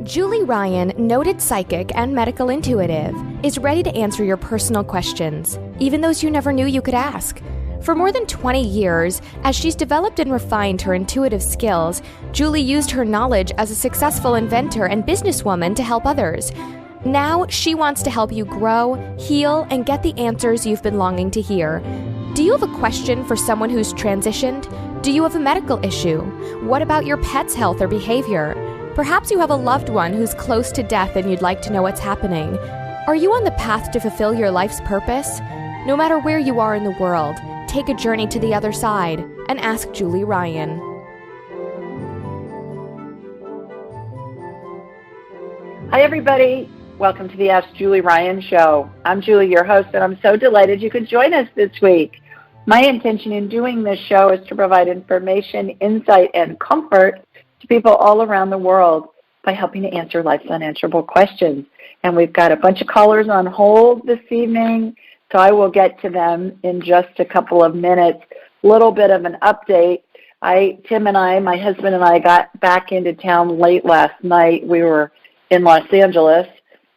Julie Ryan, noted psychic and medical intuitive, is ready to answer your personal questions, even those you never knew you could ask. For more than 20 years, as she's developed and refined her intuitive skills, Julie used her knowledge as a successful inventor and businesswoman to help others. Now, she wants to help you grow, heal, and get the answers you've been longing to hear. Do you have a question for someone who's transitioned? Do you have a medical issue? What about your pet's health or behavior? Perhaps you have a loved one who's close to death and you'd like to know what's happening. Are you on the path to fulfill your life's purpose? No matter where you are in the world, take a journey to the other side and ask Julie Ryan. Hi, everybody. Welcome to the Ask Julie Ryan Show. I'm Julie, your host, and I'm so delighted you could join us this week. My intention in doing this show is to provide information, insight, and comfort to people all around the world by helping to answer life's unanswerable questions. And we've got a bunch of callers on hold this evening, so I will get to them in just a couple of minutes. A little bit of an update. Tim and I, my husband and I, got back into town late last night. We were in Los Angeles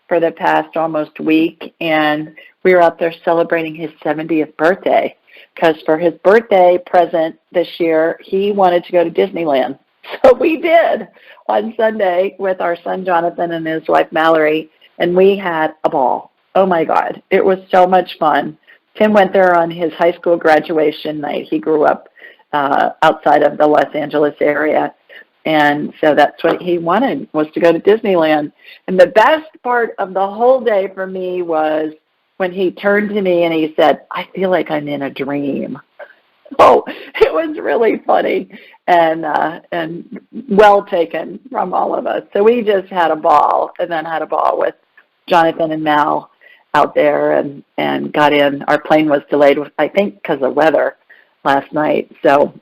for the past almost week, and we were out there celebrating his 70th birthday, because for his birthday present this year, he wanted to go to Disneyland. So we did on Sunday with our son Jonathan and his wife Mallory, and we had a ball. Oh my God, it was so much fun. Tim went there on his high school graduation night. He grew up outside of the Los Angeles area, and so that's what he wanted, was to go to Disneyland. And the best part of the whole day for me was when he turned to me and he said, "I feel like I'm in a dream." Oh, it was really funny and well taken from all of us. So we just had a ball, and then had a ball with Jonathan and Mal out there, and got in. Our plane was delayed, I think, because of weather last night. So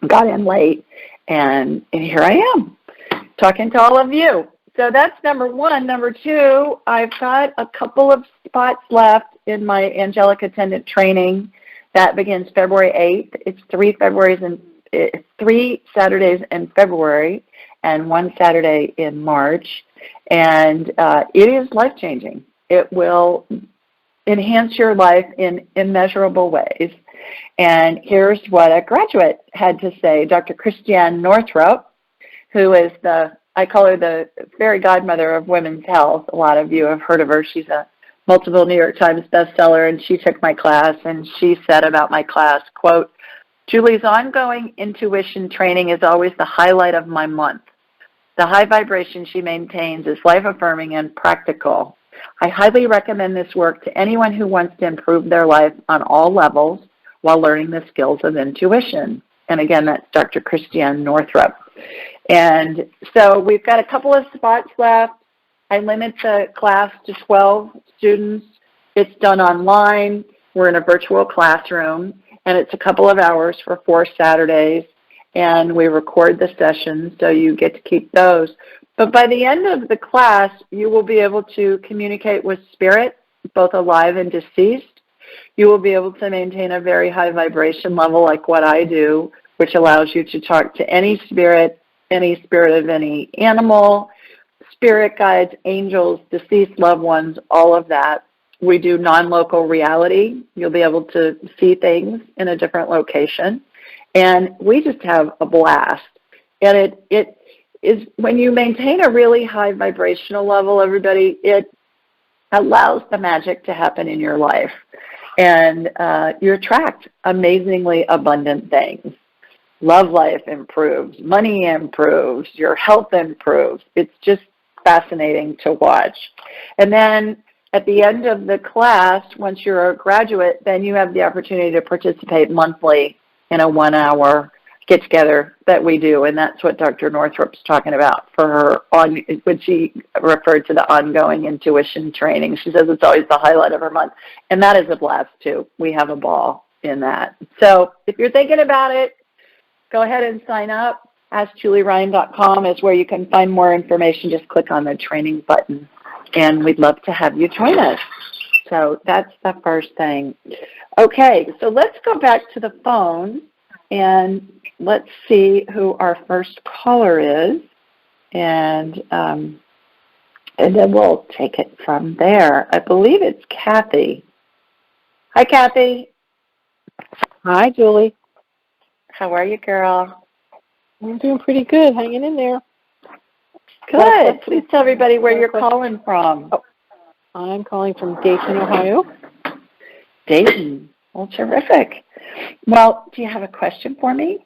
got in late, and here I am talking to all of you. So that's number one. Number two, I've got a couple of spots left in my angelic attendant training. That begins February 8th. It's 3 Saturdays in February and 1 Saturday in March. And it is life-changing. It will enhance your life in immeasurable ways. And here's what a graduate had to say. Dr. Christiane Northrup, who is I call her the fairy godmother of women's health. A lot of you have heard of her. She's a multiple New York Times bestseller, and she took my class, and she said about my class, quote, "Julie's ongoing intuition training is always the highlight of my month. The high vibration she maintains is life-affirming and practical. I highly recommend this work to anyone who wants to improve their life on all levels while learning the skills of intuition." And again, that's Dr. Christiane Northrup. And so we've got a couple of spots left. I limit the class to 12 students. It's done online. We're in a virtual classroom, and it's a couple of hours for 4 Saturdays, and we record the sessions, so you get to keep those. But by the end of the class, you will be able to communicate with spirit, both alive and deceased. You will be able to maintain a very high vibration level like what I do, which allows you to talk to any spirit of any animal, spirit guides, angels, deceased loved ones, all of that. We do non-local reality. You'll be able to see things in a different location. And we just have a blast. And it is, when you maintain a really high vibrational level, everybody, it allows the magic to happen in your life. And you attract amazingly abundant things. Love life improves, money improves, your health improves. It's just fascinating to watch. And then at the end of the class, once you're a graduate, then you have the opportunity to participate monthly in a 1-hour get-together that we do, and that's what Dr. Northrup's talking about for her, when she referred to the ongoing intuition training. She says it's always the highlight of her month, and that is a blast, too. We have a ball in that. So if you're thinking about it, go ahead and sign up. AskJulieRyan.com is where you can find more information. Just click on the training button, and we'd love to have you join us. So that's the first thing. Okay, so let's go back to the phone, and let's see who our first caller is. and then we'll take it from there. I believe it's Kathy. Hi, Kathy. Hi, Julie. How are you, girl? I'm doing pretty good, hanging in there. Good. Please tell everybody where you're calling from. Oh, I'm calling from Dayton, Ohio. Dayton. Well, terrific. Well, do you have a question for me?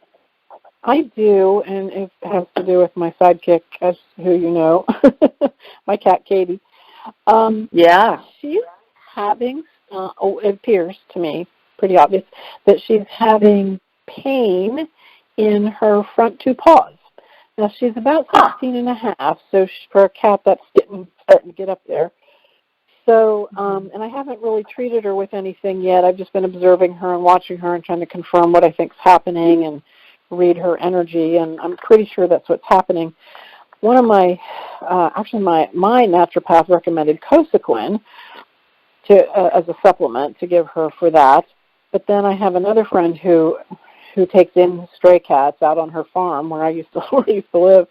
I do, and it has to do with my sidekick, as who you know, my cat, Katie. Yeah. She's having, it appears to me, pretty obvious, that she's having pain in her front two paws. Now, she's about 16 and a half, so for a cat, that's starting to get up there. So, and I haven't really treated her with anything yet. I've just been observing her and watching her and trying to confirm what I think's happening and read her energy, and I'm pretty sure that's what's happening. One of my, my naturopath recommended Cosequin as a supplement to give her for that. But then I have another friend who takes in stray cats out on her farm where I used to live.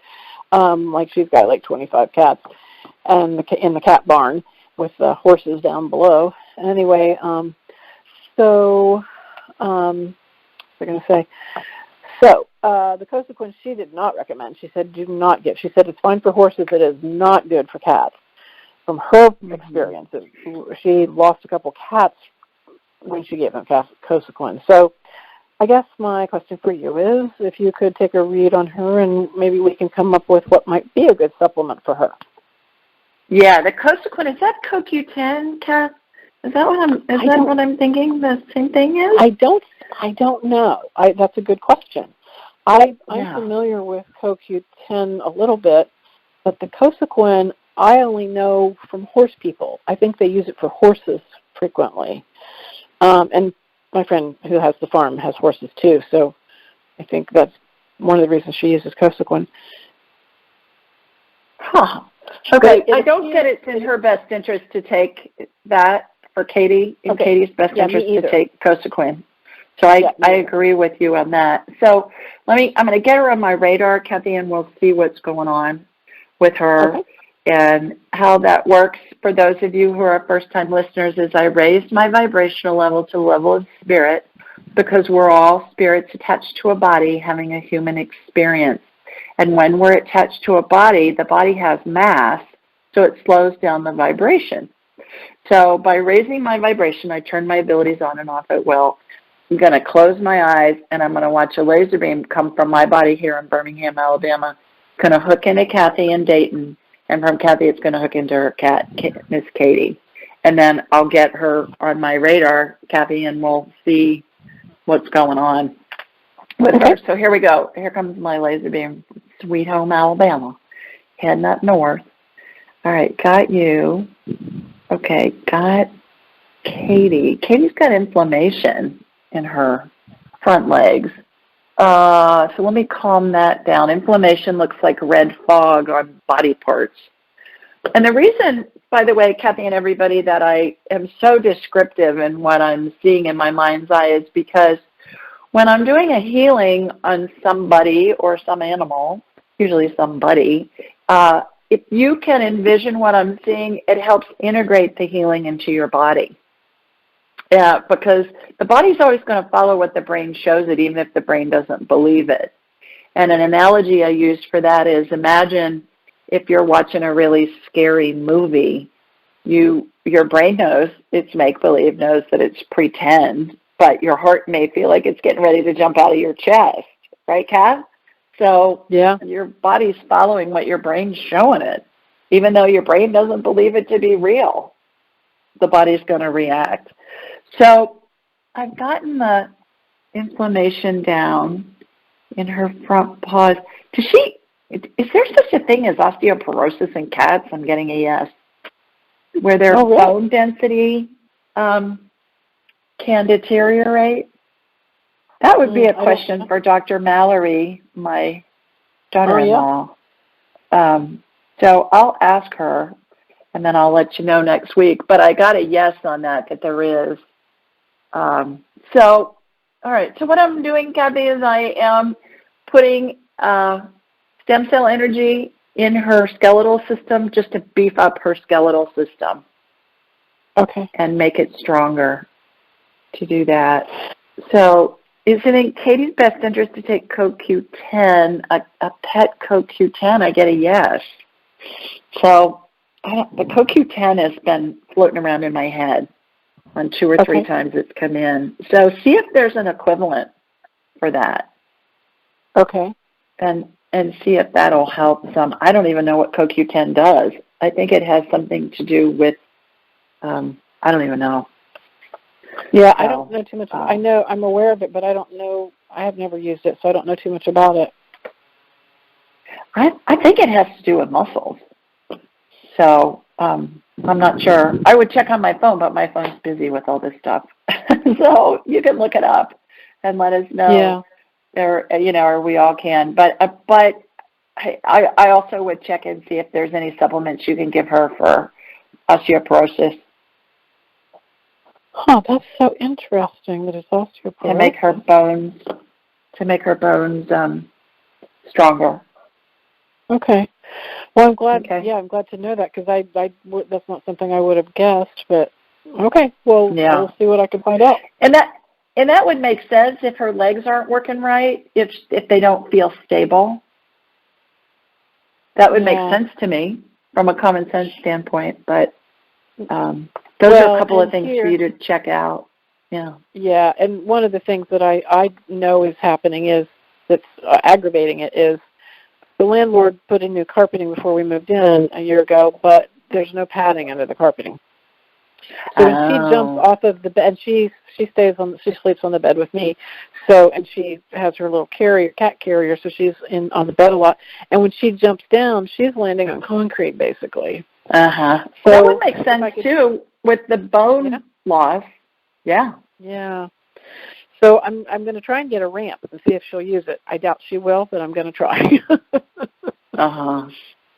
Like she's got like 25 cats, and in the cat barn with the horses down below. Anyway, what was I going to say? So the Cosequin she did not recommend. She said do not give. She said it's fine for horses. It is not good for cats. From her experience, she lost a couple cats when she gave them Cosequin. So I guess my question for you is if you could take a read on her and maybe we can come up with what might be a good supplement for her. Yeah, the Cosequin, is that CoQ10, Kath? Is that what I'm thinking? The same thing is? I don't know. That's a good question. I'm familiar with CoQ10 a little bit, but the Cosequin I only know from horse people. I think they use it for horses frequently. And my friend who has the farm has horses too, so I think that's one of the reasons she uses Cosequin. Huh. Okay, I don't get it's in her best interest to take that for Katie, in Katie's best interest to take Cosequin. So I agree with you on that. So I'm going to get her on my radar, Kathy, and we'll see what's going on with her and how that works. For those of you who are first-time listeners, is I raised my vibrational level to the level of spirit because we're all spirits attached to a body having a human experience. And when we're attached to a body, the body has mass, so it slows down the vibration. So by raising my vibration, I turn my abilities on and off at will. I'm going to close my eyes, and I'm going to watch a laser beam come from my body here in Birmingham, Alabama. It's going to hook into Kathy in Dayton, and from Kathy it's going to hook into her cat, Miss Katie. And then I'll get her on my radar, Kathy, and we'll see what's going on with her. So here we go. Here comes my laser beam. Sweet home, Alabama. Heading up north. All right, got you. Okay, got Katie. Katie's got inflammation in her front legs. So let me calm that down. Inflammation looks like red fog on body parts. And the reason, by the way, Kathy and everybody, that I am so descriptive in what I'm seeing in my mind's eye is because when I'm doing a healing on somebody or some animal, usually somebody, if you can envision what I'm seeing, it helps integrate the healing into your body. Yeah, because the body's always going to follow what the brain shows it, even if the brain doesn't believe it. And an analogy I use for that is imagine if you're watching a really scary movie, your brain knows it's make-believe, knows that it's pretend, but your heart may feel like it's getting ready to jump out of your chest, right, Kat? So your body's following what your brain's showing it. Even though your brain doesn't believe it to be real, the body's going to react. So I've gotten the inflammation down in her front paws. Is there such a thing as osteoporosis in cats? I'm getting a yes. Where their bone density can deteriorate? That would be a question for Dr. Mallory, my daughter-in-law. So I'll ask her, and then I'll let you know next week. But I got a yes on that there is. So, all right. So what I'm doing, Kathy, is I am putting stem cell energy in her skeletal system, just to beef up her skeletal system. Okay. And make it stronger to do that. So is it in Katie's best interest to take CoQ10, a pet CoQ10? I get a yes. So the CoQ10 has been floating around in my head on 2 or 3 times it's come in. So see if there's an equivalent for that. Okay. And see if that'll help some. I don't even know what CoQ10 does. I think it has something to do with, I don't even know. Yeah, I don't know too much. I know I'm aware of it, but I don't know. I have never used it, so I don't know too much about it. I think it has to do with muscles. So I'm not sure. I would check on my phone, but my phone's busy with all this stuff. So you can look it up and let us know. Yeah. Or we all can. But I also would check and see if there's any supplements you can give her for osteoporosis. Huh, that's so interesting that it's osteoporosis. To make her bones stronger. Okay. Well, I'm glad. Okay. Yeah, I'm glad to know that because that's not something I would have guessed. But okay, well, we'll see what I can find out. And that would make sense if her legs aren't working right, if they don't feel stable. That would make sense to me from a common sense standpoint. But those are a couple of things for you to check out. Yeah. Yeah, and one of the things that I know is happening that's aggravating it is the landlord put in new carpeting before we moved in a year ago, but there's no padding under the carpeting. So when she jumps off of the bed, she sleeps on the bed with me. So, and she has her little cat carrier, so she's on the bed a lot. And when she jumps down, she's landing on concrete, basically. So that would make sense too with the bone loss. Yeah. Yeah. So I'm going to try and get a ramp and see if she'll use it. I doubt she will, but I'm going to try. Yeah.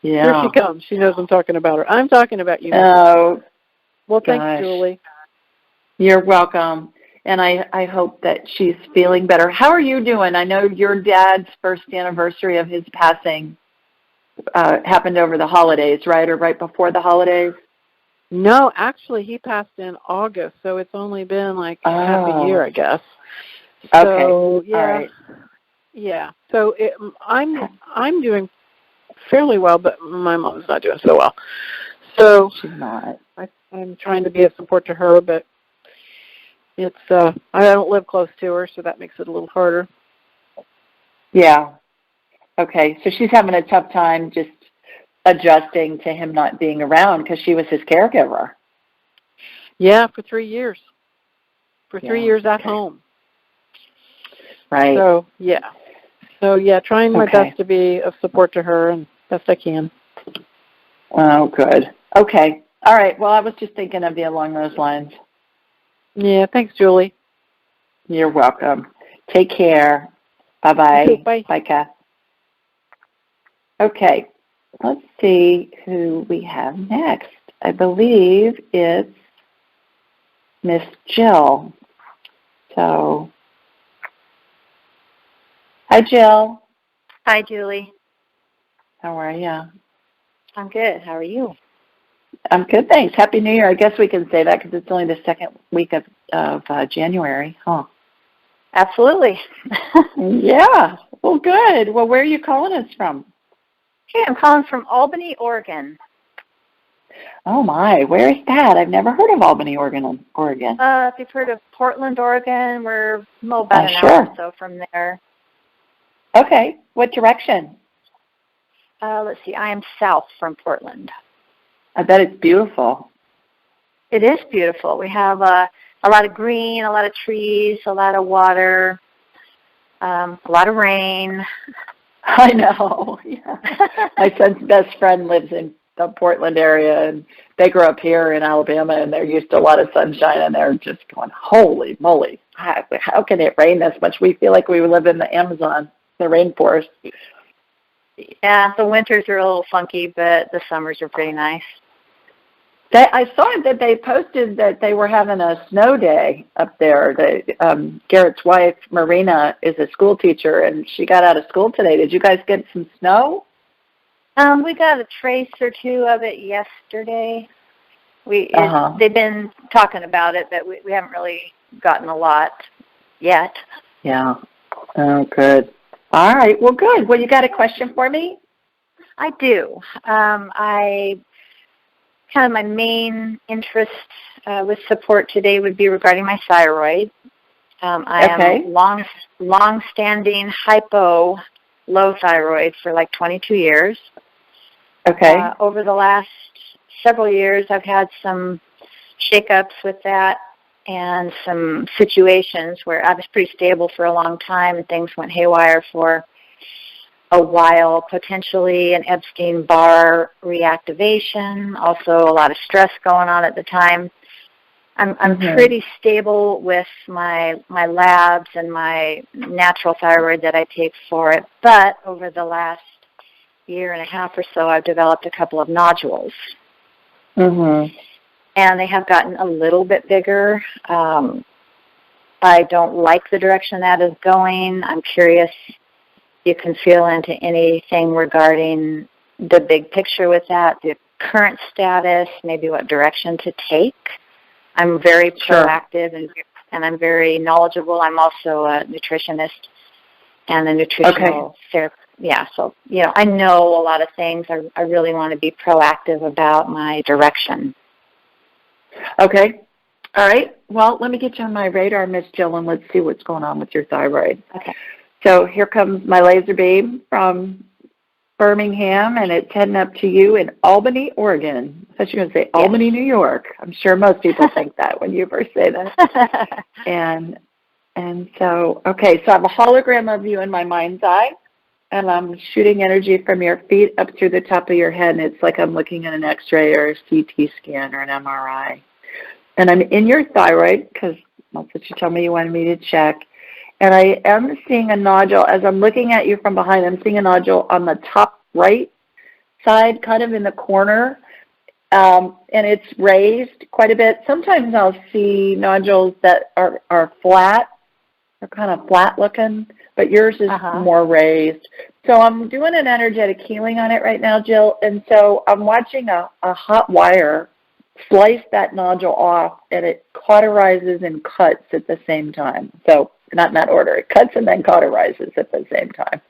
Here she comes. She knows I'm talking about her. I'm talking about you. Oh. Well, thanks, Julie. You're welcome. And I hope that she's feeling better. How are you doing? I know your dad's first anniversary of his passing happened over the holidays, right? Or right before the holidays? No, actually, he passed in August, so it's only been like half a year, I guess. So, okay. All right. Yeah. So I'm doing fairly well, but my mom's not doing so well. So she's not. I'm trying to be a support to her, but it's I don't live close to her, so that makes it a little harder. Yeah. Okay. So she's having a tough time just adjusting to him not being around because she was his caregiver. Yeah, for 3 years. For 3 years at home. Right. So, yeah. Trying my best to be of support to her and best I can. Oh, good. Okay. All right. Well, I was just thinking of you along those lines. Yeah, thanks, Julie. You're welcome. Take care. Bye-bye. Okay, bye. Bye, Kath. Okay. Let's see who we have next. I believe it's Miss Jill. So, hi, Jill. Hi, Julie. How are you? I'm good. How are you? I'm good, thanks. Happy New Year. I guess we can say that because it's only the second week of January, huh? Absolutely. Yeah. Well, good. Well, where are you calling us from? Hey, I'm calling from Albany, Oregon. Oh, my. Where is that? I've never heard of Albany, Oregon. If you've heard of Portland, Oregon, we're about an hour or so from there. Okay. What direction? Let's see. I am south from Portland. I bet it's beautiful. It is beautiful. We have a lot of green, a lot of trees, a lot of water, a lot of rain. I know. Yeah. My son's best friend lives in the Portland area, and they grew up here in Alabama, and they're used to a lot of sunshine, and they're just going, holy moly, how can it rain this much? We feel like we live in the Amazon, the rainforest. Yeah, the winters are a little funky, but the summers are pretty nice. I saw that they posted that they were having a snow day up there. Garrett's wife, Marina, is a school teacher, and she got out of school today. Did you guys get some snow? We got a trace or two of it yesterday. They've been talking about it, but we haven't really gotten a lot yet. Yeah. Oh, good. All right. Well, good. Well, you got a question for me? I do. My main interest with support today would be regarding my thyroid. I am long-standing hypo low thyroid for like 22 years. Okay. Over the last several years, I've had some shakeups with that and some situations where I was pretty stable for a long time and things went haywire for a while, potentially an Epstein-Barr reactivation, also a lot of stress going on at the time. I'm pretty stable with my labs and my natural thyroid that I take for it, but over the last year and a half or so, I've developed a couple of nodules. And they have gotten a little bit bigger. I don't like the direction that is going. I'm curious if you can feel into anything regarding the big picture with that, the current status, maybe what direction to take. I'm very proactive and I'm very knowledgeable. I'm also a nutritionist and a nutritional therapist. Yeah, so, I know a lot of things. I really want to be proactive about my direction. Okay. All right. Well, let me get you on my radar, Miss Jill, and let's see what's going on with your thyroid. Okay. So here comes my laser beam from Birmingham, and it's heading up to you in Albany, Oregon. I thought you were going to say Albany, New York. I'm sure most people think that when you first say that. And so, okay, so I have a hologram of you in my mind's eye, and I'm shooting energy from your feet up through the top of your head, and it's like I'm looking at an X-ray or a CT scan or an MRI. And I'm in your thyroid, because that's what you told me you wanted me to check. And I am seeing a nodule. As I'm looking at you from behind, I'm seeing a nodule on the top right side, kind of in the corner, and it's raised quite a bit. Sometimes I'll see nodules that are flat. They're kind of flat looking, but yours is more raised. So I'm doing an energetic healing on it right now, Jill, and so I'm watching a hot wire slice that nodule off, and it cauterizes and cuts at the same time. So not in that order. It cuts and then cauterizes at the same time.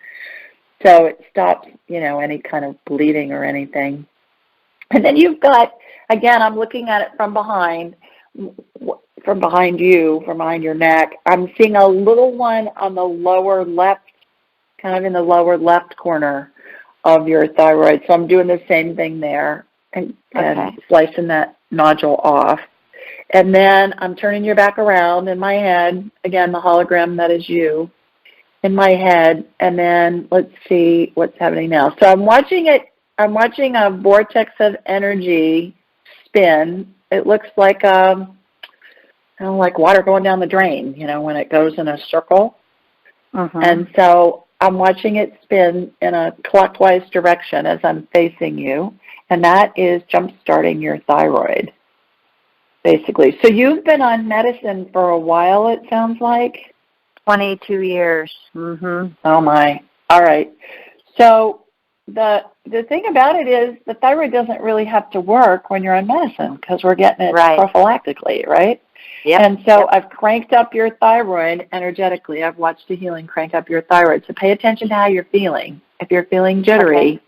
So it stops, any kind of bleeding or anything. And then you've got, again, I'm looking at it from behind you, from behind your neck. I'm seeing a little one on the lower left, kind of in the lower left corner of your thyroid. So I'm doing the same thing there and slicing that nodule off. And then I'm turning your back around in my head, again, the hologram that is you, in my head, and then let's see what's happening now. So I'm watching a vortex of energy spin. It looks like like water going down the drain, when it goes in a circle. And so I'm watching it spin in a clockwise direction as I'm facing you, and that is jump-starting your thyroid, basically. So you've been on medicine for a while, it sounds like? 22 years. Oh, my. All right. So the thing about it is the thyroid doesn't really have to work when you're on medicine because we're getting it prophylactically, right? Yep. And so I've cranked up your thyroid energetically. I've watched the healing crank up your thyroid. So pay attention to how you're feeling. If you're feeling jittery,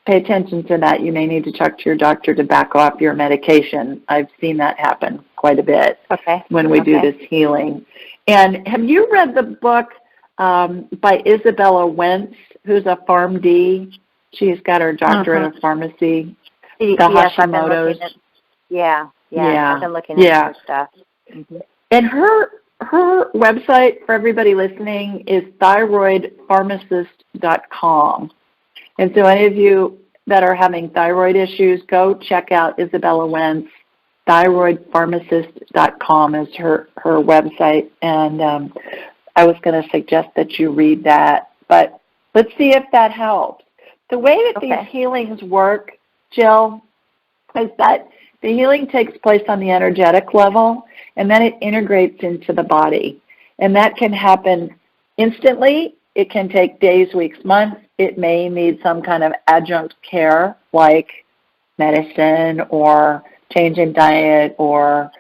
pay attention to that. You may need to talk to your doctor to back off your medication. I've seen that happen quite a bit when we do this healing. And have you read the book by Isabella Wentz, who's a PharmD? She's got her doctorate of pharmacy. The Hashimoto's. I've been looking at her stuff. And her website, for everybody listening, is thyroidpharmacist.com. And so any of you that are having thyroid issues, go check out Isabella Wentz. Thyroidpharmacist.com is her website. And I was going to suggest that you read that. But let's see if that helps. The way that these healings work, Jill, is that the healing takes place on the energetic level, and then it integrates into the body. And that can happen instantly, it can take days, weeks, months. It may need some kind of adjunct care like medicine or change in diet or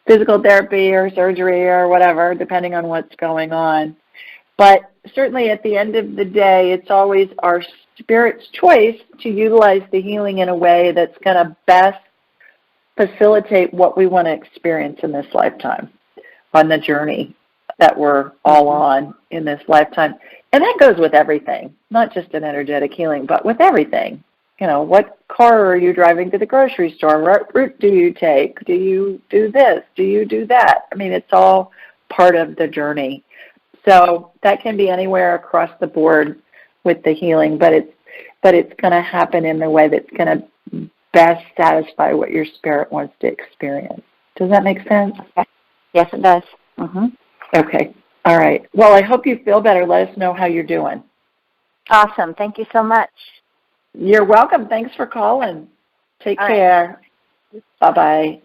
physical therapy or surgery or whatever, depending on what's going on. But certainly at the end of the day, it's always our spirit's choice to utilize the healing in a way that's going to best facilitate what we want to experience in this lifetime, on the journey that we're all on in this lifetime. And that goes with everything, not just an energetic healing, but with everything. You know, what car are you driving to the grocery store? What route do you take? Do you do this? Do you do that? I mean, it's all part of the journey. So that can be anywhere across the board with the healing, but it's going to happen in the way that's going to best satisfy what your spirit wants to experience. Does that make sense? Yes, it does. Okay. All right. Well, I hope you feel better. Let us know how you're doing. Awesome. Thank you so much. You're welcome. Thanks for calling. Take All care. Right. Bye-bye.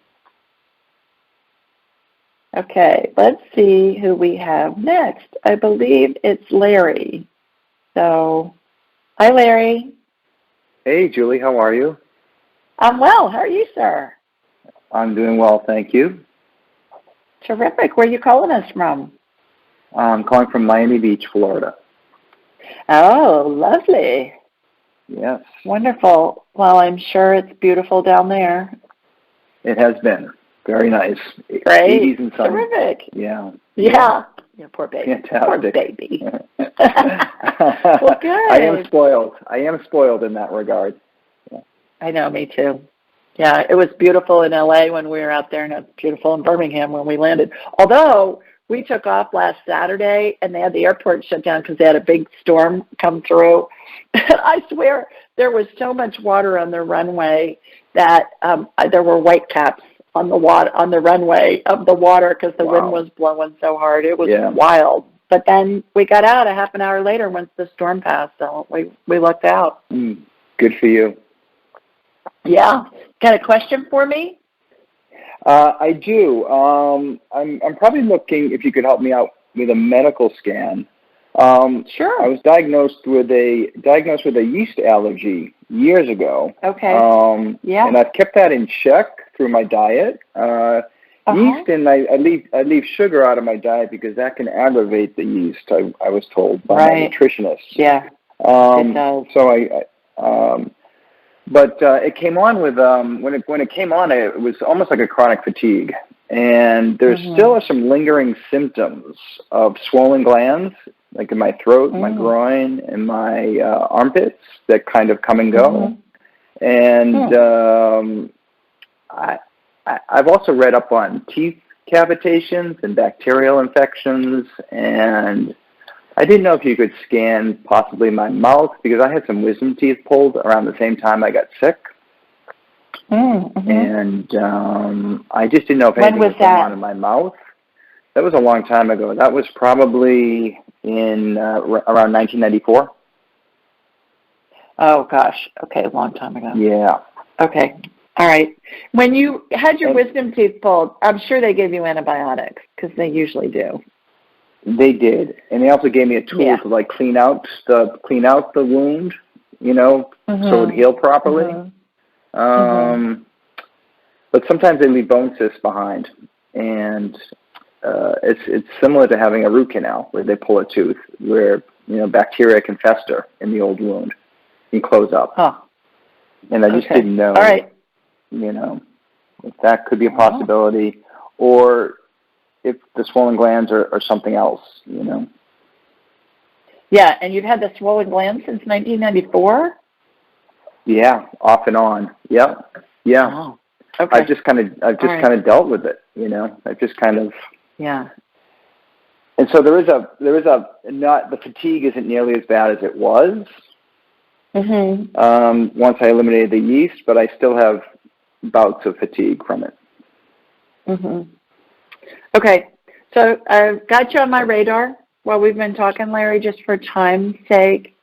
Okay, let's see who we have next. I believe it's Larry. So, hi, Larry. Hey, Julie, how are you? I'm well. How are you, sir? I'm doing well, thank you. Terrific. Where are you calling us from? I'm calling from Miami Beach, Florida. Oh, lovely. Yes. Wonderful. Well, I'm sure it's beautiful down there. It has been. Very nice. Great. 80s and sunny. Terrific. Yeah. Yeah. Yeah, poor baby. Fantastic. Poor baby. Well, good. I am spoiled. I am spoiled in that regard. Yeah. I know, me too. Yeah, it was beautiful in LA when we were out there, and it was beautiful in Birmingham when we landed. Although we took off last Saturday, and they had the airport shut down because they had a big storm come through. I swear there was so much water on the runway that there were white caps on the runway of the water because the wind was blowing so hard. It was wild. But then we got out a half an hour later once the storm passed, so we lucked out. Good for you. Yeah. Got a question for me? I do. I'm probably looking if you could help me out with a medical scan. Sure. I was diagnosed with a yeast allergy years ago. Okay. And I've kept that in check through my diet. Yeast, and I leave sugar out of my diet because that can aggravate the yeast. I was told by my nutritionist. Yeah. It does. So but it came on with when it came on, it was almost like a chronic fatigue, and there still are some lingering symptoms of swollen glands, like in my throat, my groin, and my armpits that kind of come and go. And I've also read up on teeth cavitations and bacterial infections, and I didn't know if you could scan possibly my mouth because I had some wisdom teeth pulled around the same time I got sick. And I just didn't know if anything was going on in my mouth. That was a long time ago. That was probably in around 1994. Oh, gosh. Okay, a long time ago. Yeah. Okay. All right. When you had your wisdom teeth pulled, I'm sure they gave you antibiotics because they usually do. They did, and they also gave me a tool to like clean out the wound, so it would heal properly. But sometimes they leave bone cysts behind, and it's similar to having a root canal where they pull a tooth, where bacteria can fester in the old wound and close up. And I just didn't know, if that could be a possibility, or if the swollen glands are something else, Yeah, and you've had the swollen glands since 1994? Yeah, off and on. Yep. Yeah. Oh, okay. I've just kind of dealt with it, I've just kind of. Yeah. And so there is not, the fatigue isn't nearly as bad as it was. Once I eliminated the yeast, but I still have bouts of fatigue from it. Okay, so I've got you on my radar while we've been talking, Larry, just for time's sake.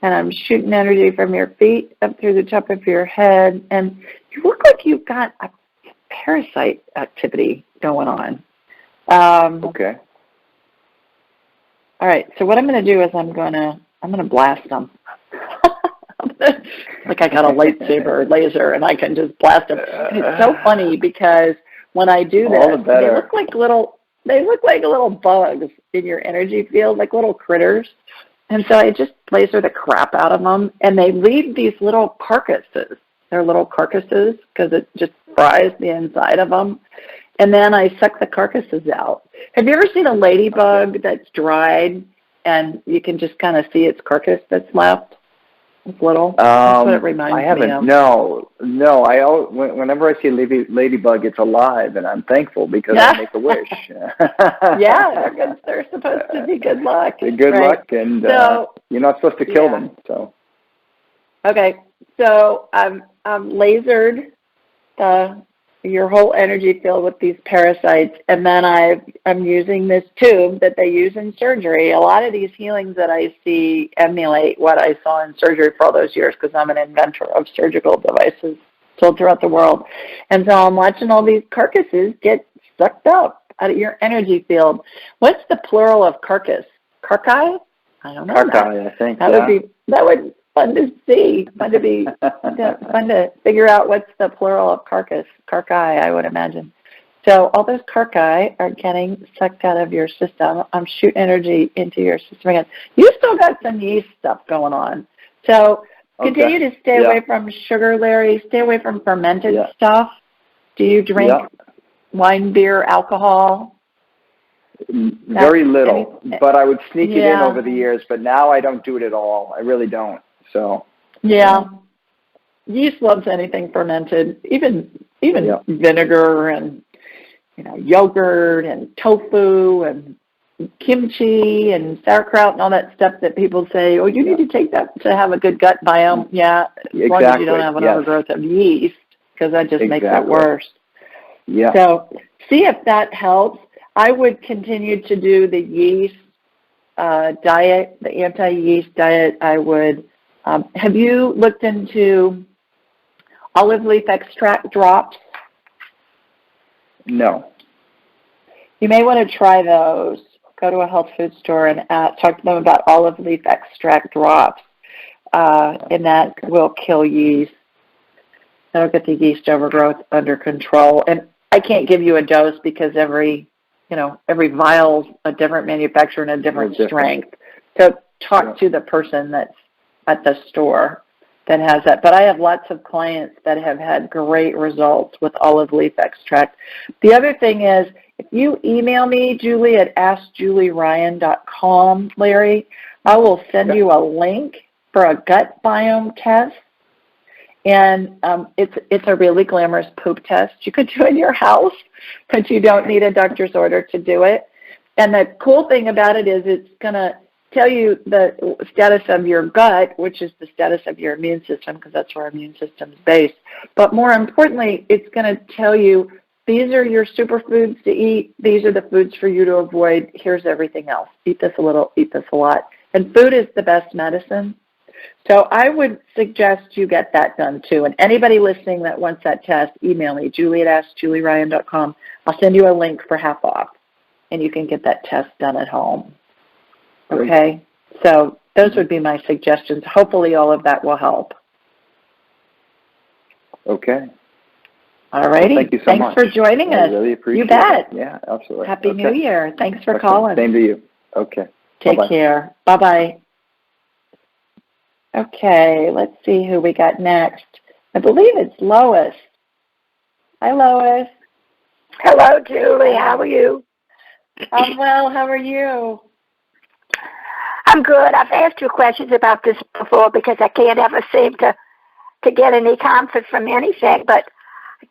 And I'm shooting energy from your feet up through the top of your head. And you look like you've got a parasite activity going on. Okay. All right. So what I'm going to do is I'm going to blast them. Like I got a lightsaber or laser, and I can just blast them. And it's so funny because when I do this, they look like little bugs in your energy field, like little critters. And so I just laser the crap out of them, and they leave these little carcasses. They're little carcasses because it just fries the inside of them. And then I suck the carcasses out. Have you ever seen a ladybug that's dried, and you can just kind of see its carcass that's left? It's little. That's what it reminds me of. I haven't. No. Whenever I see a ladybug, it's alive, and I'm thankful because I make a wish. Yeah, they're supposed to be good luck. Good luck, and so, you're not supposed to kill them. So. Okay, so I've lasered your whole energy field with these parasites, and then I'm using this tube that they use in surgery. A lot of these healings that I see emulate what I saw in surgery for all those years because I'm an inventor of surgical devices sold throughout the world. And so I'm watching all these carcasses get sucked up out of your energy field. What's the plural of carcass? Carcae? I don't know. Carcae, I think. That would fun to see, fun to figure out what's the plural of carcass. Carcae, I would imagine. So all those carcae are getting sucked out of your system. I'm shooting energy into your system again. You still got some yeast stuff going on. So continue to stay away from sugar, Larry. Stay away from fermented stuff. Do you drink wine, beer, alcohol? Very little, but I would sneak it in over the years. But now I don't do it at all. I really don't. So yeast loves anything fermented, even vinegar and yogurt and tofu and kimchi and sauerkraut and all that stuff that people say, oh, you need to take that to have a good gut biome. Yeah, as long as you don't have an overgrowth of yeast, because that just makes it worse. Yeah. So see if that helps. I would continue to do the yeast diet, the anti-yeast diet. I would. Have you looked into olive leaf extract drops? No. You may want to try those. Go to a health food store and talk to them about olive leaf extract drops, and that will kill yeast. That'll get the yeast overgrowth under control. And I can't give you a dose because every vial's a different manufacturer and a different strength. So talk to the person that's at the store that has that. But I have lots of clients that have had great results with olive leaf extract. The other thing is, if you email me, Julie at AskJulieRyan.com, Larry, I will send you a link for a gut biome test. And it's a really glamorous poop test you could do in your house, but you don't need a doctor's order to do it. And the cool thing about it is it's going to tell you the status of your gut, which is the status of your immune system, because that's where our immune system is based. But more importantly, it's going to tell you these are your superfoods to eat. These are the foods for you to avoid. Here's everything else. Eat this a little, eat this a lot. And food is the best medicine. So I would suggest you get that done too. And anybody listening that wants that test, email me, Julie at AskJulieRyan.com. I'll send you a link for half off, and you can get that test done at home. Okay? So those would be my suggestions. Hopefully all of that will help. Okay. All righty. Well, thank you so much. Thanks for joining us. I really appreciate it. You bet. Yeah, absolutely. Happy New Year. Thanks for calling. Same to you. Okay. Take care. Bye-bye. Okay, let's see who we got next. I believe it's Lois. Hi, Lois. Hello, Julie. How are you? I'm well. How are you? I'm good. I've asked you questions about this before because I can't ever seem to get any comfort from anything. But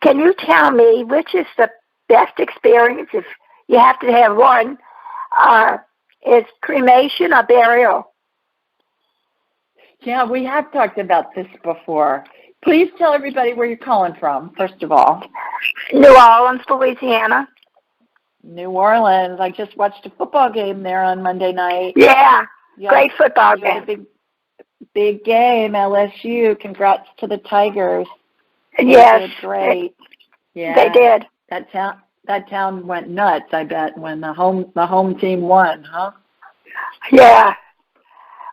can you tell me which is the best experience, if you have to have one, is cremation or burial? Yeah, we have talked about this before. Please tell everybody where you're calling from, first of all. New Orleans, Louisiana. New Orleans. I just watched a football game there on Monday night. Yeah, great football game. Big game, LSU. Congrats to the Tigers. Yes. They did great. Yeah, they did. That town went nuts, I bet, when the home team won, huh? Yeah.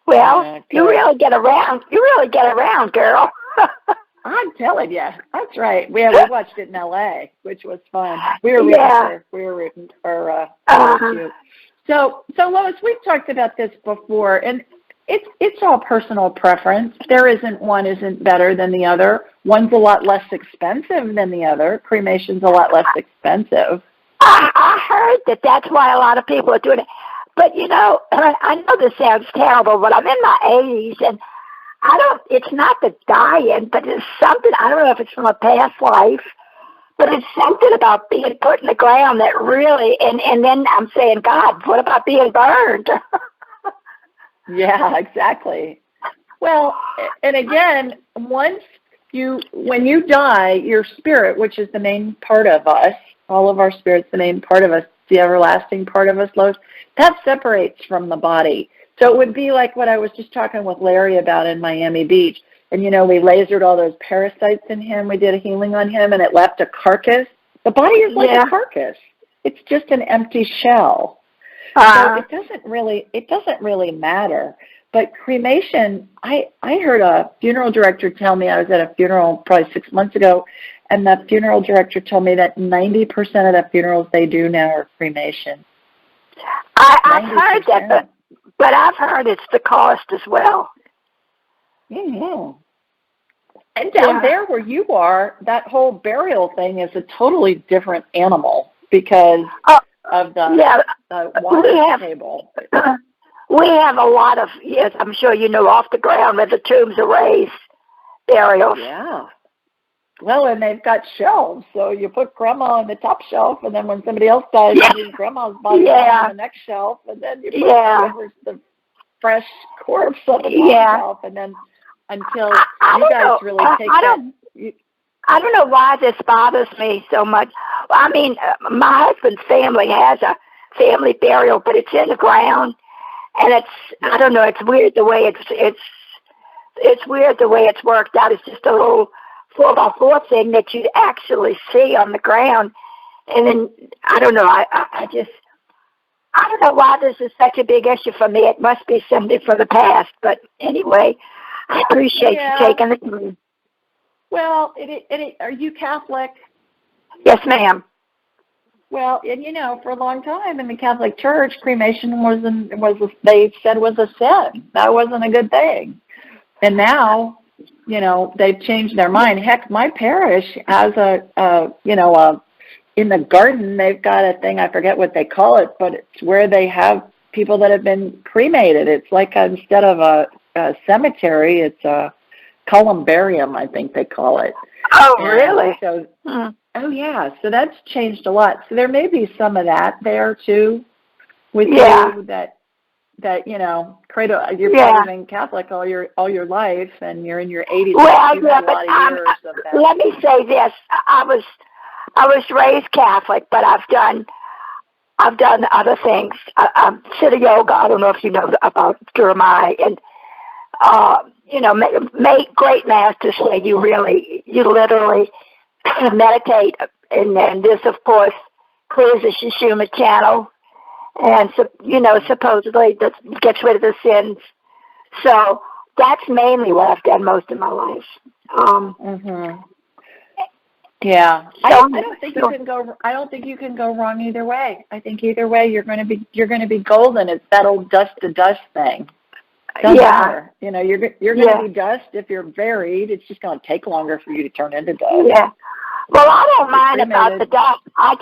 Well, Yeah, you good. really get around. You really get around, girl. I'm telling you, that's right. We watched it in L.A., which was fun. We were Yeah. rooting for Uh-huh. you. So Lois, we've talked about this before, and it's all personal preference. There isn't better than the other. One's a lot less expensive than the other. Cremation's a lot less expensive. I heard that that's why a lot of people are doing it. But, I know this sounds terrible, but I'm in my 80s, and it's not the dying, but it's something, I don't know if it's from a past life, but it's something about being put in the ground that really, and then I'm saying, God, what about being burned? Yeah, exactly. Well, and again, when you die, your spirit, which is the main part of us, all of our spirits, the main part of us, the everlasting part of us, Lois, that separates from the body. So it would be like what I was just talking with Larry about in Miami Beach. And, we lasered all those parasites in him. We did a healing on him, and it left a carcass. The body is like a carcass. It's just an empty shell. So it doesn't really matter. But cremation, I heard a funeral director tell me, I was at a funeral probably 6 months ago, and the funeral director told me that 90% of the funerals they do now are cremation. I've heard that, but I've heard it's the cost as well. Mm-hmm. And down there where you are, that whole burial thing is a totally different animal because of the water table. We have a lot of, yes, I'm sure off the ground where the tombs are raised, burials. Yeah. Well, and they've got shelves, so you put grandma on the top shelf, and then when somebody else dies, you use grandma's body on the next shelf, and then you put whoever's the fresh corpse on the bottom shelf, and then until you guys really take that. I don't know why this bothers me so much. I mean, my husband's family has a family burial, but it's in the ground, and I don't know, it's weird the way it's weird the way it's worked out. It's just a little 4x4 thing that you'd actually see on the ground. And then, I don't know, I don't know why this is such a big issue for me. It must be something from the past. But anyway, I appreciate you taking the time. Well, are you Catholic? Yes, ma'am. Well, and for a long time in the Catholic Church, cremation they said was a sin. That wasn't a good thing. And now, they've changed their mind. Heck, my parish has in the garden, they've got a thing, I forget what they call it, but it's where they have people that have been cremated. It's like instead of a cemetery, it's a columbarium, I think they call it. Oh, really? So, oh, yeah. So that's changed a lot. So there may be some of that there, too, with you that Credo, you've probably been Catholic all your life, and you're in your 80s. Well, let me say this: I was raised Catholic, but I've done other things. Siddha Yoga. I don't know if you know about Jeremiah, and make great masters say you literally meditate, and then this, of course, clears the Sushumna channel. And, supposedly that gets rid of the sins. So that's mainly what I've done most of my life. Yeah, I don't think you can go wrong either way. I think either way you're going to be golden. It's that old dust to dust thing. Doesn't matter. You're going to be dust if you're buried. It's just going to take longer for you to turn into dust. Yeah. Well, I don't mind about the dust. I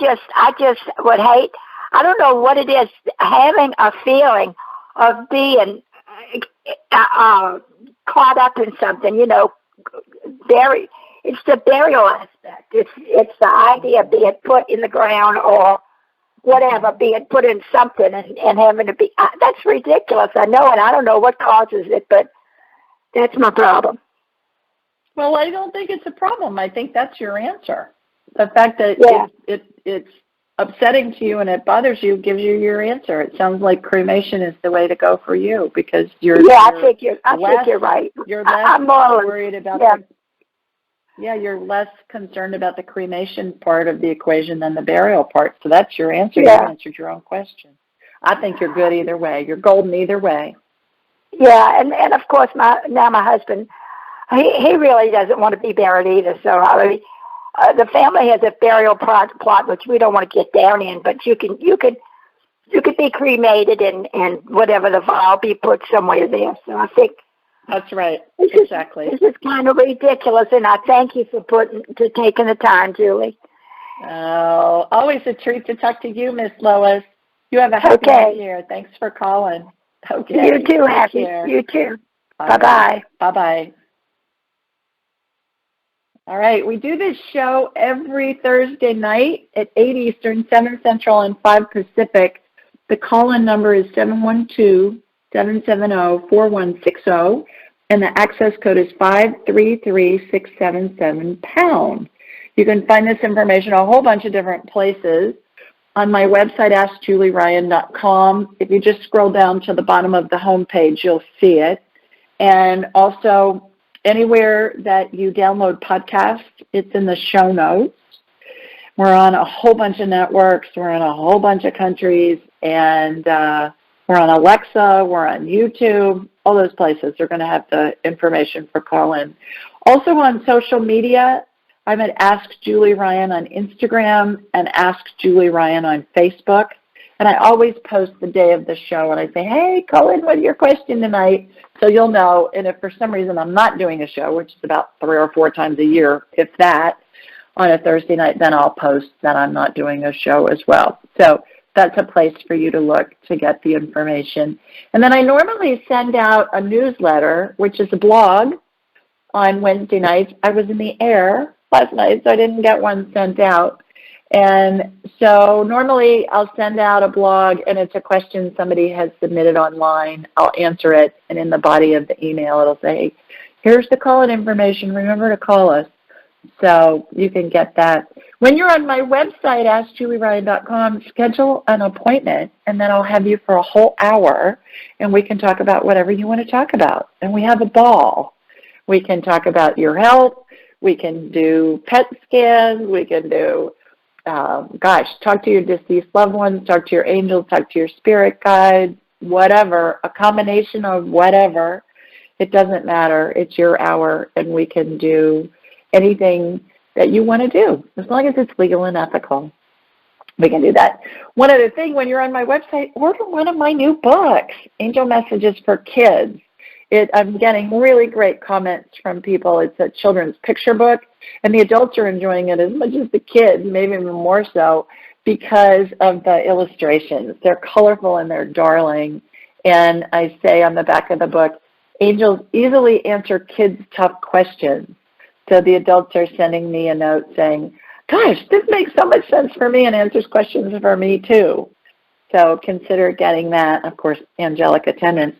just would hate. I don't know what it is, having a feeling of being caught up in something, buried. It's the burial aspect. It's the idea of being put in the ground or whatever, being put in something and having to be, that's ridiculous. I know it. I don't know what causes it, but that's my problem. Well, I don't think it's a problem. I think that's your answer. The fact that it's upsetting to you and it bothers you gives you your answer. It sounds like cremation is the way to go for you because I think you're right. You're less worried about you're less concerned about the cremation part of the equation than the burial part. So that's your answer. You answered your own question. I think you're good either way. You're golden either way. Yeah, and of course, my husband, he really doesn't want to be buried either. So the family has a burial plot which we don't want to get down in, but you could be cremated and whatever the vial be put somewhere there. So I think that's right. Exactly. This is kind of ridiculous, and I thank you for taking the time, Julie. Oh, always a treat to talk to you, Miss Lois. You have a happy New Year. Thanks for calling. Okay. You too, Happy. You too. Bye-bye. Bye-bye. All right. We do this show every Thursday night at 8 Eastern, 7 Central, and 5 Pacific. The call-in number is 712-770-4160, and the access code is 533677#. You can find this information a whole bunch of different places. On my website, AskJulieRyan.com. If you just scroll down to the bottom of the homepage, you'll see it. And also, anywhere that you download podcasts, it's in the show notes. We're on a whole bunch of networks. We're in a whole bunch of countries. And we're on Alexa. We're on YouTube. All those places are going to have the information for call-in. Also on social media, I'm at Ask Julie Ryan on Instagram and Ask Julie Ryan on Facebook. And I always post the day of the show, and I say, hey, call in with your question tonight, so you'll know. And if for some reason I'm not doing a show, which is about 3 or 4 times a year, if that, on a Thursday night, then I'll post that I'm not doing a show as well. So that's a place for you to look to get the information. And then I normally send out a newsletter, which is a blog, on Wednesday nights. I was in the air last night, so I didn't get one sent out. And so normally I'll send out a blog, and it's a question somebody has submitted online. I'll answer it, and in the body of the email it'll say, here's the call-in information. Remember to call us. So you can get that. When you're on my website, AskJulieRyan.com, schedule an appointment, and then I'll have you for a whole hour, and we can talk about whatever you want to talk about. And we have a ball. We can talk about your health. We can do PET scans. We can do, talk to your deceased loved ones, talk to your angels, talk to your spirit guide, whatever, a combination of whatever. It doesn't matter. It's your hour, and we can do anything that you want to do, as long as it's legal and ethical. We can do that. One other thing, when you're on my website, order one of my new books, Angel Messages for Kids. I'm getting really great comments from people. It's a children's picture book, and the adults are enjoying it as much as the kids, maybe even more so, because of the illustrations. They're colorful and they're darling. And I say on the back of the book, angels easily answer kids' tough questions. So the adults are sending me a note saying, gosh, this makes so much sense for me and answers questions for me too. So consider getting that. Of course, angelic attendance.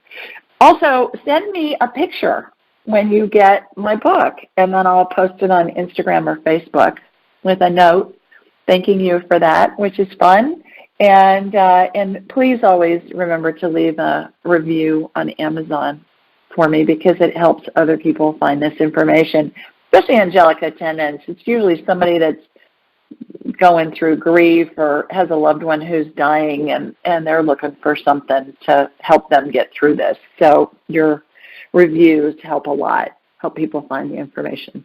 Also, send me a picture when you get my book, and then I'll post it on Instagram or Facebook with a note thanking you for that, which is fun. And please always remember to leave a review on Amazon for me, because it helps other people find this information, especially angelic attendants. It's usually somebody that's going through grief or has a loved one who's dying, and they're looking for something to help them get through this. So your reviews help a lot, help people find the information.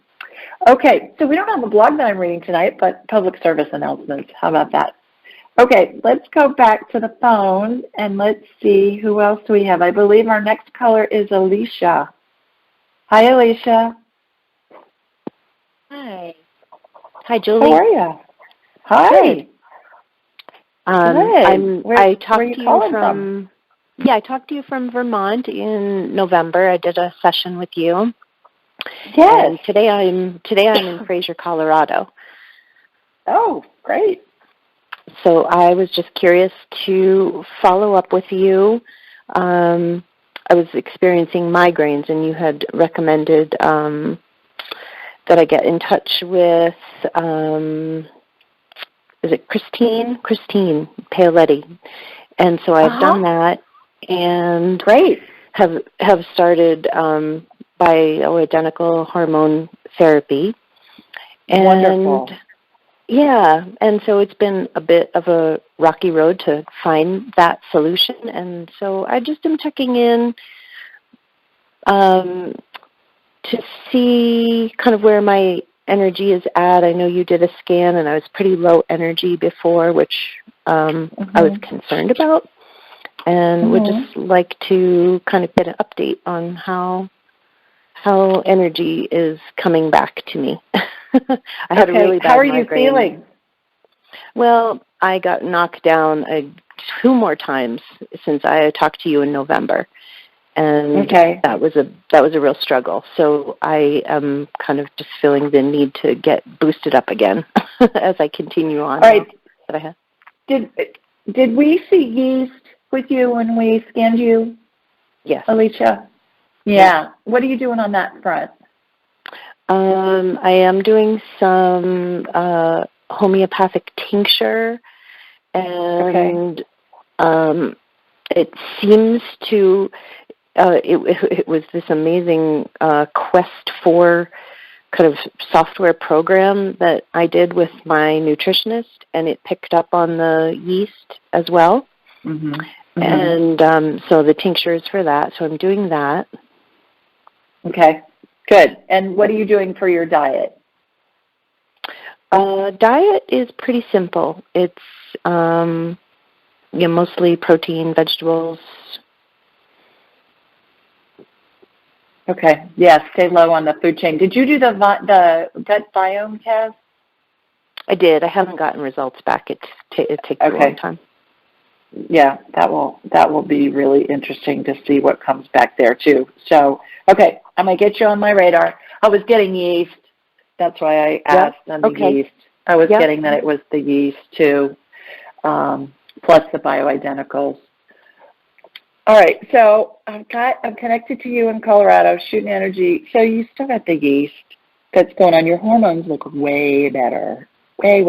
Okay, so we don't have a blog that I'm reading tonight, but public service announcements. How about that? Okay, let's go back to the phone, and let's see who else we have. I believe our next caller is Alicia. Hi, Alicia. Hi. Hi, Julie. How are you? Hi. Good. I talked to you from Vermont in November. I did a session with you. Yes. And today I'm in Fraser, Colorado. Oh, great. So I was just curious to follow up with you. I was experiencing migraines, and you had recommended that I get in touch with, is it Christine? Christine Paoletti. And so I've done that, and great. have started bioidentical hormone therapy. And wonderful. Yeah, and so it's been a bit of a rocky road to find that solution, and so I just am checking in to see kind of where my energy is at. I know you did a scan, and I was pretty low energy before, which I was concerned about, and would just like to kind of get an update on how energy is coming back to me. I had a really bad How are you migraine. feeling? Well, I got knocked down 2 more times since I talked to you in November, and that was a real struggle. So I am kind of just feeling the need to get boosted up again as I continue on. All right. That I have. Did we see yeast with you when we scanned you? Yes, Alicia. Yeah. What are you doing on that front? I am doing some homeopathic tincture, and it seems to. It was this amazing Quest 4 kind of software program that I did with my nutritionist, and it picked up on the yeast as well. And so the tincture is for that. So I'm doing that. Okay, good. And what are you doing for your diet? Diet is pretty simple. It's mostly protein, vegetables. Okay. Yeah, stay low on the food chain. Did you do the gut biome test? I did. I haven't gotten results back. It takes a long time. Yeah, that will be really interesting to see what comes back there too. So, okay, I'm gonna get you on my radar. I was getting yeast. That's why I asked on the yeast. I was getting that it was the yeast too, plus the bioidenticals. All right, so I'm connected to you in Colorado, shooting energy. So you still got the yeast that's going on. Your hormones look way better, way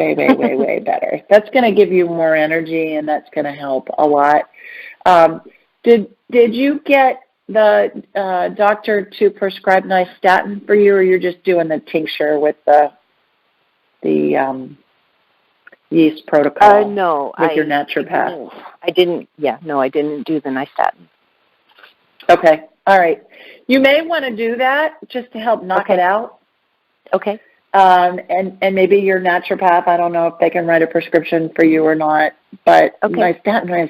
better. That's going to give you more energy, and that's going to help a lot. Did you get the doctor to prescribe nystatin for you, or you're just doing the tincture with the yeast protocol? No, with your naturopath. I didn't do the nystatin. Okay, all right. You may want to do that just to help knock it out. Okay. And maybe your naturopath, I don't know if they can write a prescription for you or not, but nystatin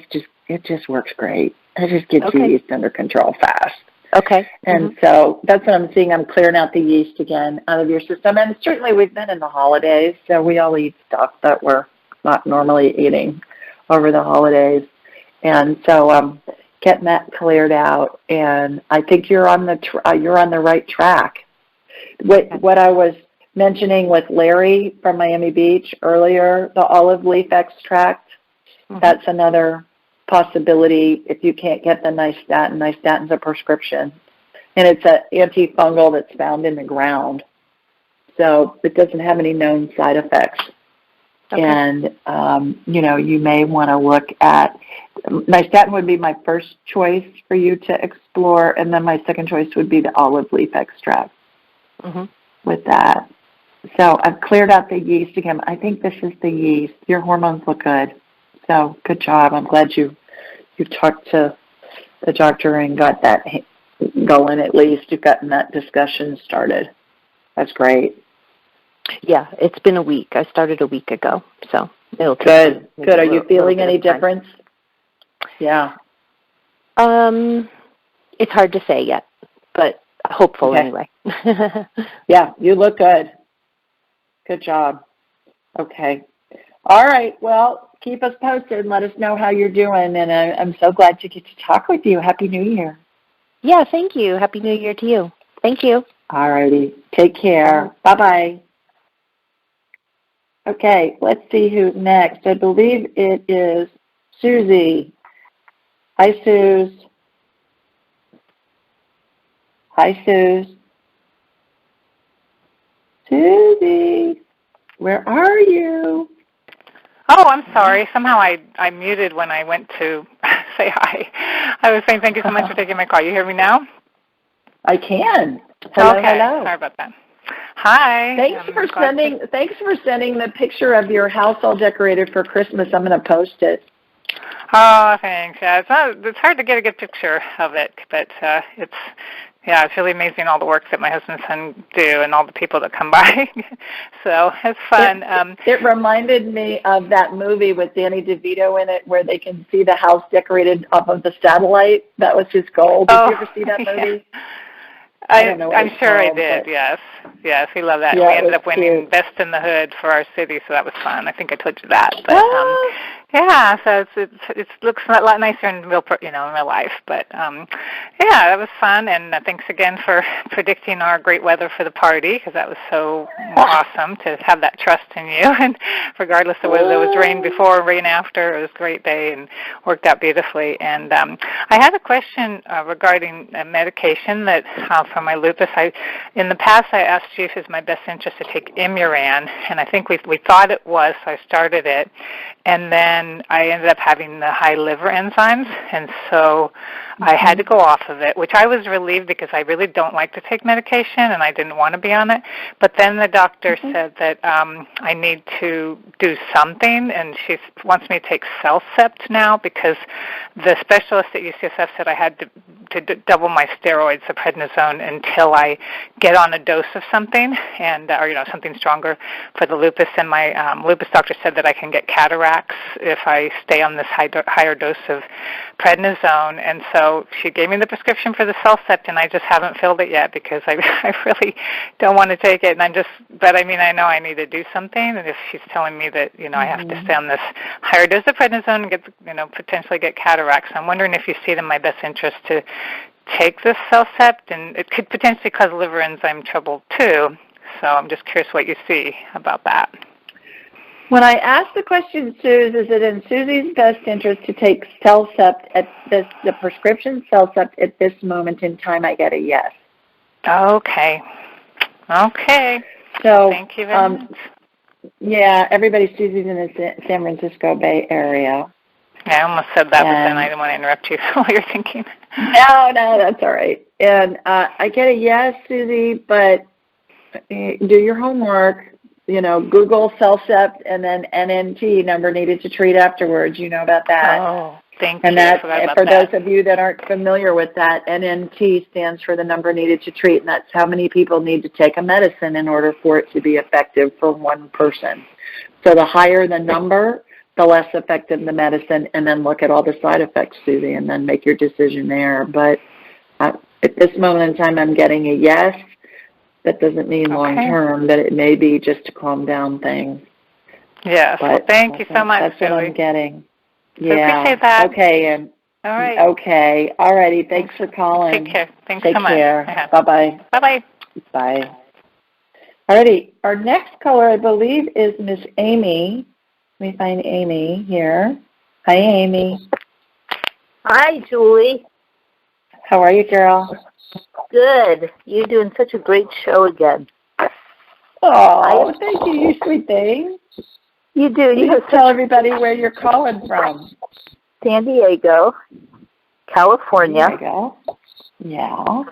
just works great. It just gets your yeast under control fast. Okay. And so that's what I'm seeing. I'm clearing out the yeast again out of your system. And certainly we've been in the holidays, so we all eat stuff that we're not normally eating over the holidays. And so getting that cleared out, and I think you're on the right track. What I was mentioning with Larry from Miami Beach earlier, the olive leaf extract, that's another possibility if you can't get the nystatin. Nystatin's a prescription, and it's an antifungal that's found in the ground, so it doesn't have any known side effects. And you may want to look at nystatin. Would be my first choice for you to explore, and then my second choice would be the olive leaf extract with that. So I've cleared out the yeast again. I think this is the yeast. Your hormones look good. So good job. I'm glad you talked to the doctor and got that going at least. You've gotten that discussion started. That's great. Yeah, it's been a week. I started a week ago. So it'll Good. Good. Are you feeling any difference? Yeah. It's hard to say yet, but hopeful anyway. Yeah, you look good. Good job. Okay. All right. Well, keep us posted and let us know how you're doing. And I'm so glad to get to talk with you. Happy New Year. Yeah, thank you. Happy New Year to you. Thank you. All righty. Take care. Bye-bye. Okay, let's see who's next. I believe it is Susie. Hi, Suze. Hi, Suze. Susie, where are you? Oh, I'm sorry. Somehow I muted when I went to say hi. I was saying thank you so much for taking my call. You hear me now? I can. Hello, okay. hello. Sorry about that. Hi. Thanks for sending the picture of your house all decorated for Christmas. I'm going to post it. Oh, thanks. Yeah, it's hard to get a good picture of it, but it's really amazing all the work that my husband's son do and all the people that come by. So it's fun. It reminded me of that movie with Danny DeVito in it where they can see the house decorated off of the satellite. That was his goal. Did you ever see that movie? Yeah. I'm sure I did, yes. Yes, we love that. Yeah, we ended up winning cute. Best in the Hood for our city, so that was fun. I think I told you that. But yeah, so it looks a lot nicer in real life. But yeah, that was fun, and thanks again for predicting our great weather for the party, because that was so awesome to have that trust in you. And regardless of whether there was rain before or rain after, it was a great day and worked out beautifully. And I had a question regarding medication that for my lupus. In the past, I asked you if it's my best interest to take Imuran, and I think we thought it was, so I started it. And then I ended up having the high liver enzymes, and so I had to go off of it, which I was relieved because I really don't like to take medication, and I didn't want to be on it. But then the doctor said that I need to do something, and she wants me to take CellCept now because the specialist at UCSF said I had to double my steroids, the prednisone, until I get on a dose of something, and or something stronger for the lupus. And my lupus doctor said that I can get cataracts if I stay on this higher dose of prednisone. And so she gave me the prescription for the CellCept, and I just haven't filled it yet because I really don't want to take it. And but I know I need to do something. And if she's telling me that I have to stay on this higher dose of prednisone and get potentially get cataracts, I'm wondering if you see it in my best interest to take this CellCept, and it could potentially cause liver enzyme trouble too. So I'm just curious what you see about that. When I asked the question, Suze, is it in Susie's best interest to take CellCept the prescription CellCept at this moment in time, I get a yes. Okay. So, thank you very much. Yeah, Susie's in the San Francisco Bay Area. Yeah, I almost said that, but then I didn't want to interrupt you while you're thinking. No, that's all right. And I get a yes, Susie, but do your homework. Google CellCept and then NNT, number needed to treat afterwards. You know about that. Oh, thank you. And that, for those of you that aren't familiar with that, NNT stands for the number needed to treat, and that's how many people need to take a medicine in order for it to be effective for one person. So the higher the number, the less effective the medicine, and then look at all the side effects, Susie, and then make your decision there. But at this moment in time, I'm getting a yes. That doesn't mean long-term, that it may be just to calm down things. Yes. But well, thank you so much, That's Julie. what I'm getting. Yeah. I appreciate that. Okay. And all right. Okay. All righty. Thanks for calling. Take care. Thanks so much. Take care. Yeah. Bye-bye. Bye-bye. Bye. All righty. Our next caller, I believe, is Miss Amy. Let me find Amy here. Hi, Amy. Hi, Julie. How are you, girl? Good. You're doing such a great show again. Oh, thank you, you sweet thing. You do. You tell everybody where you're calling from. San Diego, California. San Diego. Yeah.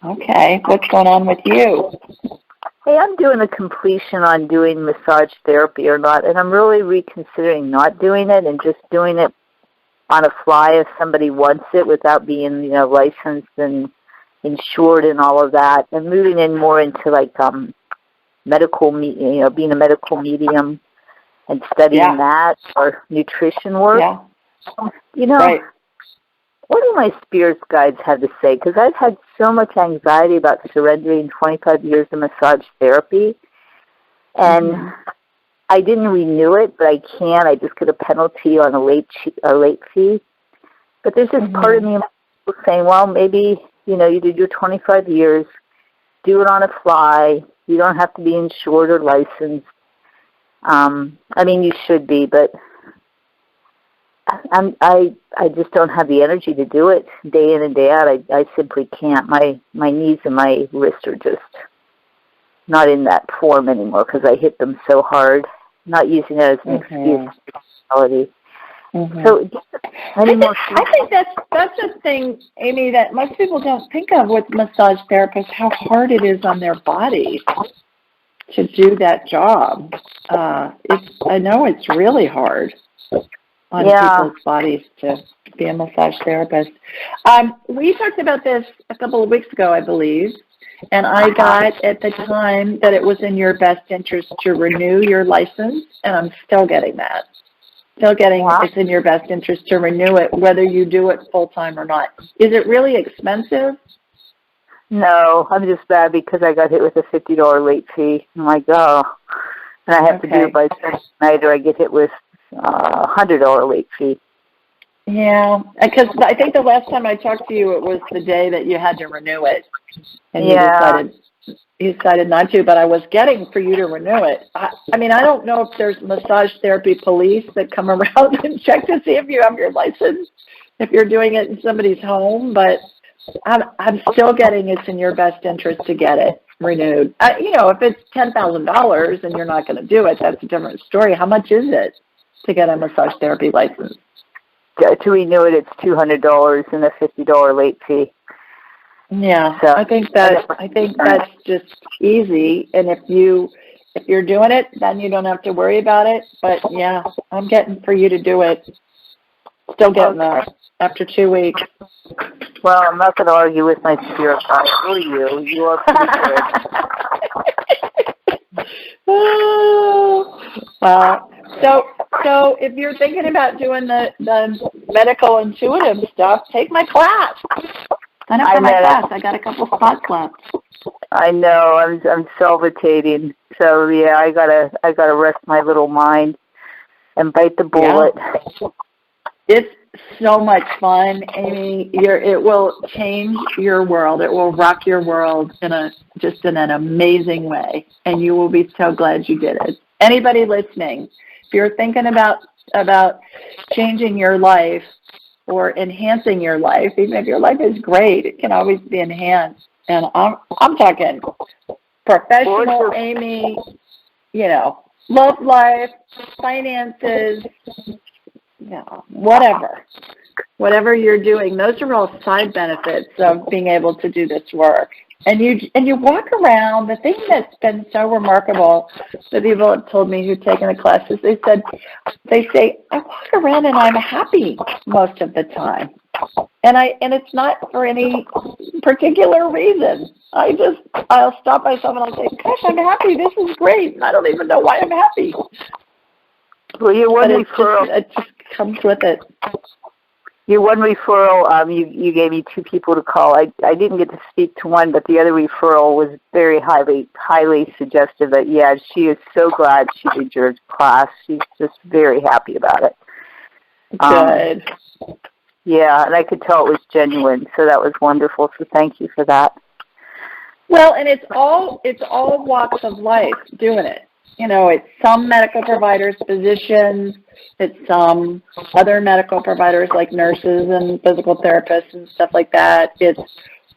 Okay. What's going on with you? Hey, I'm doing a completion on doing massage therapy or not, and I'm really reconsidering not doing it and just doing it on a fly if somebody wants it without being, licensed and insured and all of that, and moving in more into medical, being a medical medium and studying that or nutrition work. Yeah. Right. What do my spirits guides have to say? Because I've had so much anxiety about surrendering 25 years of massage therapy, and I didn't renew it, but I can. I just get a penalty on a late fee. But there's this part of me saying, well, maybe, you did your 25 years, do it on a fly. You don't have to be insured or licensed. You should be, but I just don't have the energy to do it day in and day out. I simply can't. My knees and my wrists are just not in that form anymore because I hit them so hard. Not using it as an excuse for reality. Mm-hmm. So, I think that's a thing, Amy, that most people don't think of with massage therapists, how hard it is on their bodies to do that job. I know it's really hard on people's bodies to be a massage therapist. We talked about this a couple of weeks ago, I believe, and I got at the time that it was in your best interest to renew your license, and I'm still getting that. Still getting it's in your best interest to renew it, whether you do it full-time or not. Is it really expensive? No, I'm just bad because I got hit with a $50 late fee. I'm like, oh, and I have to do it by Thursday night, or I get hit with a $100 late fee. Yeah, because I think the last time I talked to you, it was the day that you had to renew it, and you decided not to. But I was getting for you to renew it. I mean, I don't know if there's massage therapy police that come around and check to see if you have your license, if you're doing it in somebody's home, but I'm still getting it's in your best interest to get it renewed. If it's $10,000 and you're not going to do it, that's a different story. How much is it to get a massage therapy license? To renew it, it's $200 and a $50 late fee. Yeah, so I think that's just easy. And if you're doing it, then you don't have to worry about it. But yeah, I'm getting for you to do it. Still getting that after 2 weeks. Well, I'm not going to argue with my spirit guide. Or you. You are pretty good. Well, so if you're thinking about doing the medical intuitive stuff, take my class. Sign up for my class. I got a couple spots left. I know. I'm self-rotating. So yeah, I gotta rest my little mind and bite the bullet. Yeah. It's so much fun, Amy. It will change your world. It will rock your world in an amazing way, and you will be so glad you did it. Anybody listening, if you're thinking about changing your life or enhancing your life, even if your life is great, it can always be enhanced. And I'm talking professional Amy, love life, finances, whatever you're doing. Those are all side benefits of being able to do this work. And you walk around. The thing that's been so remarkable, the people have told me who've taken the classes, they say I walk around and I'm happy most of the time, and it's not for any particular reason. I'll stop myself and I'll say, gosh, I'm happy. This is great. And I don't even know why I'm happy. Well, it just comes with it. Your one referral, you gave me two people to call. I didn't get to speak to one, but the other referral was very highly suggestive that, yeah, she is so glad she did your class. She's just very happy about it. Good. Yeah, and I could tell it was genuine, so that was wonderful. So thank you for that. Well, and it's all walks of life doing it. It's some medical providers, physicians, it's some other medical providers like nurses and physical therapists and stuff like that. It's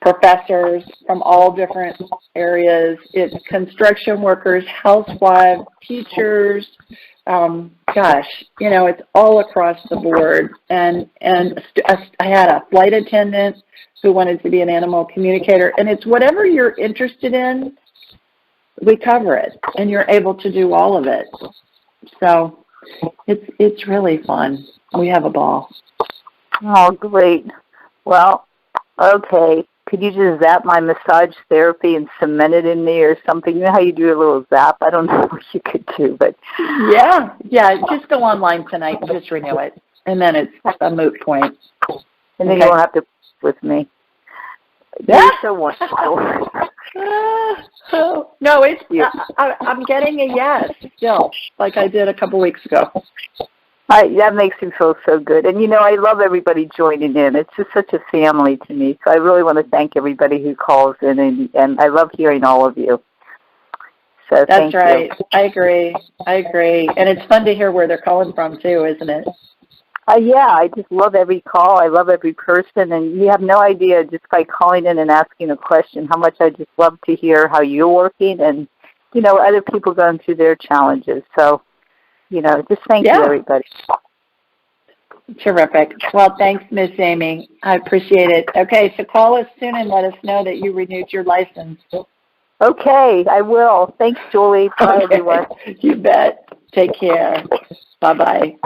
professors from all different areas. It's construction workers, housewives, teachers. It's all across the board. And I had a flight attendant who wanted to be an animal communicator. And it's whatever you're interested in, we cover it, and you're able to do all of it. So it's really fun. We have a ball. Oh, great. Well, okay. Could you just zap my massage therapy and cement it in me or something? You know how you do a little zap? I don't know what you could do, but... Yeah. Just go online tonight and just renew it, and then it's a moot point. And then you won't have to with me. You're so wonderful. No, I'm getting a yes still, like I did a couple weeks ago. That makes me feel so good. And, I love everybody joining in. It's just such a family to me. So I really want to thank everybody who calls in, and I love hearing all of you. So That's right. I agree. And it's fun to hear where they're calling from, too, isn't it? Yeah, I just love every call. I love every person, and you have no idea just by calling in and asking a question how much I just love to hear how you're working and, other people going through their challenges. So, just thank you, everybody. Terrific. Well, thanks, Miss Amy. I appreciate it. Okay, so call us soon and let us know that you renewed your license. Okay, I will. Thanks, Julie. Bye, everyone. You bet. Take care. Bye-bye.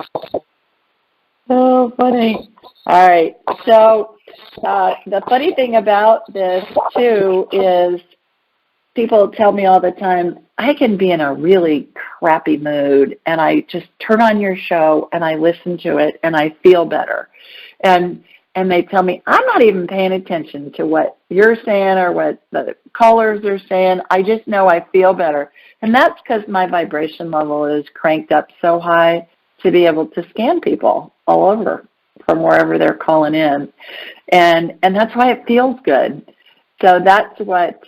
So funny. All right. So the funny thing about this, too, is people tell me all the time, I can be in a really crappy mood, and I just turn on your show, and I listen to it, and I feel better. And they tell me, I'm not even paying attention to what you're saying or what the callers are saying. I just know I feel better. And that's because my vibration level is cranked up so high to be able to scan people all over from wherever they're calling in. And that's why it feels good. So that's what's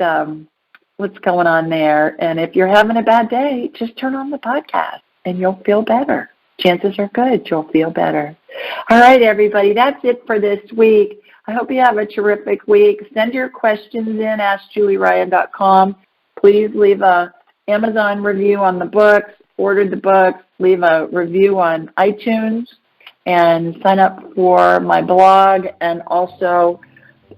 going on there. And if you're having a bad day, just turn on the podcast and you'll feel better. Chances are good you'll feel better. All right, everybody, that's it for this week. I hope you have a terrific week. Send your questions in, askjulieryan.com. Please leave a Amazon review on the books, order the books, leave a review on iTunes, and sign up for my blog, and also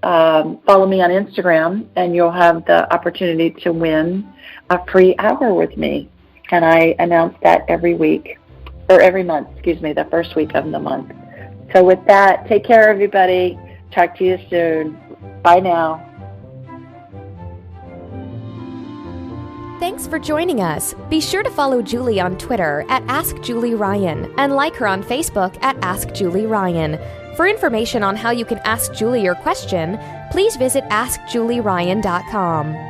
follow me on Instagram, and you'll have the opportunity to win a free hour with me. And I announce that every month, the first week of the month. So with that, take care, everybody. Talk to you soon. Bye now. Thanks for joining us. Be sure to follow Julie on Twitter at AskJulieRyan and like her on Facebook at AskJulieRyan. For information on how you can ask Julie your question, please visit AskJulieRyan.com.